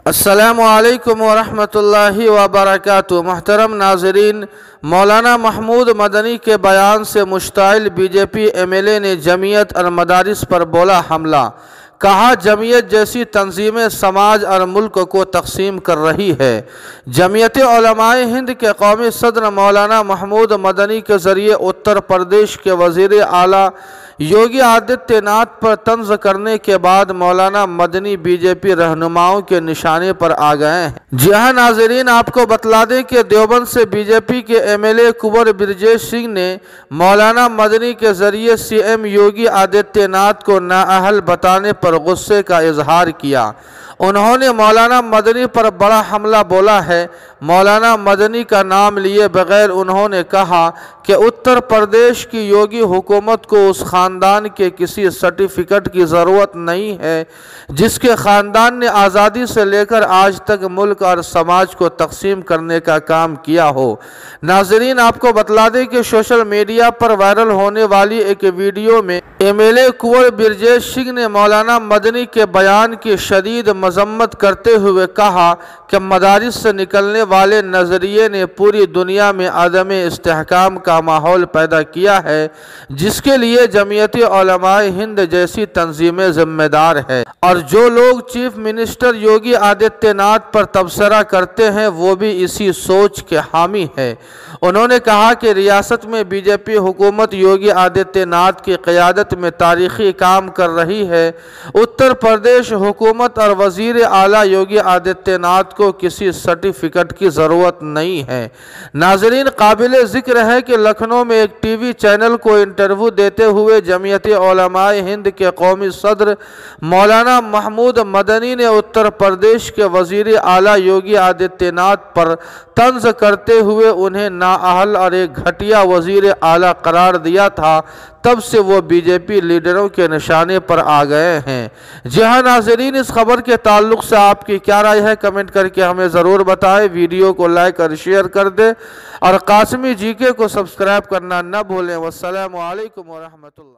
अस्सलामु अलैकुम वरहमतुल्लाहि वबरकातुहू। मुहतरम नाज़रीन, मौलाना महमूद मदनी के बयान से मुश्ताइल बीजेपी एमएलए ने जमीयत और मदारिस पर बोला हमला। कहा, जमीयत जैसी तंजीमें समाज और मुल्क को तकसीम कर रही है। जमीयत उलमाए हिंद के कौमी सदर मौलाना महमूद मदनी के ज़रिए उत्तर प्रदेश के वज़ीर आला योगी आदित्यनाथ पर तंज करने के बाद मौलाना मदनी बीजेपी रहनुमाओं के निशाने पर आ गए हैं। जी हाँ नाज़रीन, आपको बतला दें कि देवबंद से बीजेपी के एमएलए कुंवर ब्रजेश सिंह ने मौलाना मदनी के ज़रिए सीएम योगी आदित्यनाथ को नाअहल बताने पर गुस्से का इजहार किया। उन्होंने मौलाना मदनी पर बड़ा हमला बोला है। मौलाना मदनी का नाम लिए बगैर उन्होंने कहा कि उत्तर प्रदेश की योगी हुकूमत को उस ख़ानदान के किसी सर्टिफिकेट की ज़रूरत नहीं है जिसके ख़ानदान ने आज़ादी से लेकर आज तक मुल्क और समाज को तकसीम करने का काम किया हो। नाज़रीन, आपको बतला दें कि सोशल मीडिया पर वायरल होने वाली एक वीडियो में एमएलए कुंवर ब्रजेश सिंह ने मौलाना मदनी के बयान की शदीद मजम्मत करते हुए कहा कि मदारिस से निकलने वाले नज़रिए ने पूरी दुनिया में अदम इस्तेहकाम का माहौल पैदा किया है, जिसके लिए जमीयत उलमाए हिंद जैसी तंजीमें जिम्मेदार है। और जो लोग चीफ मिनिस्टर योगी आदित्यनाथ पर तबसरा करते हैं वो भी इसी सोच के हामी है। उन्होंने कहा कि रियासत में बीजेपी हुकूमत योगी आदित्यनाथ की क़यादत में तारीख़ी काम कर रही है। उत्तर प्रदेश हुकूमत और वज़ीर आला योगी आदित्यनाथ को किसी सर्टिफिकेट की ज़रूरत नहीं है। नाज़रीन, काबिल ज़िक्र है कि लखनऊ में एक टीवी चैनल को इंटरव्यू देते हुए जमीयत उलमाए हिंद के कौमी सदर मौलाना महमूद मदनी ने उत्तर प्रदेश के वज़ीर आला योगी आदित्यनाथ पर तंज करते हुए उन्हें नाअहल और एक घटिया वज़ीर आला करार दिया था। तब से वो बीजेपी लीडरों के निशाने पर आ गए हैं। जी हाँ नाज़रीन, इस खबर के ताल्लुक़ से आपकी क्या राय है कमेंट करके हमें ज़रूर बताएं। वीडियो को लाइक और शेयर कर दें और कासमी जीके को सब्सक्राइब करना न भूलें। वस्सलामु अलैकुम वरहमतुल्लाह।